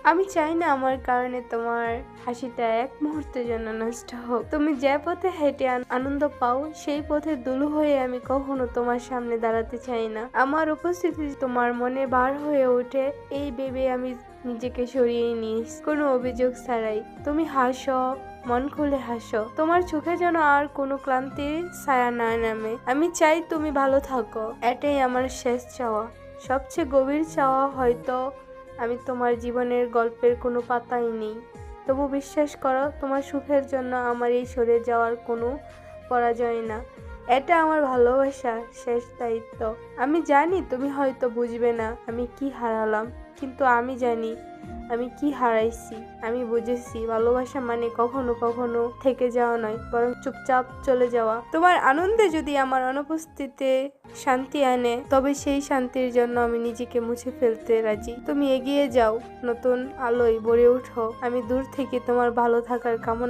আমি চাই না আমার কারণে তোমার হাসিটা এক মুহূর্তের জন্য নষ্ট হোক। তুমি যে পথে হেঁটে আনন্দ পাও সেই পথে দুলু হয়ে আমি কখনো তোমার সামনে দাঁড়াতে চাই না। আমার উপস্থিতি তোমার মনে বার হয়ে ওঠে এই ভেবে আমি নিজেকে সরিয়ে নিস, কোনো অভিযোগ ছাড়াই। তুমি হাসো, মন খুলে হাসো, তোমার চোখে যেন আর কোনো ক্লান্তির ছায়া না নামে। আমি চাই তুমি ভালো থাকো, এটাই আমার শেষ চাওয়া, সবচেয়ে গভীর চাওয়া। হয়তো আমি তোমার জীবনের গল্পের কোনো পাতাই নেই, তবু বিশ্বাস করো তোমার সুখের জন্য আমার এই সরে যাওয়ার কোনো পরাজয় না। এটা আমার ভালোবাসার শেষ দায়িত্ব। আমি জানি তুমি হয়তো বুঝবে না আমি কি হারালাম, কিন্তু আমি জানি আমি কি হারাইছি। আমি বুঝেছি ভালোবাসা মানে কখনো কখনো থেকে যাওয়া নয়, বরং চুপচাপ চলে যাওয়া। তোমার আনন্দে যদি আমার অনুপস্থিতিতে শান্তি আনে, তবে সেই শান্তির জন্য আমি নিজেকে মুছে ফেলতে রাজি। তুমি এগিয়ে যাও, নতুন আলোয় ভরে উঠো। আমি দূর থেকে তোমার ভালো থাকার কামনা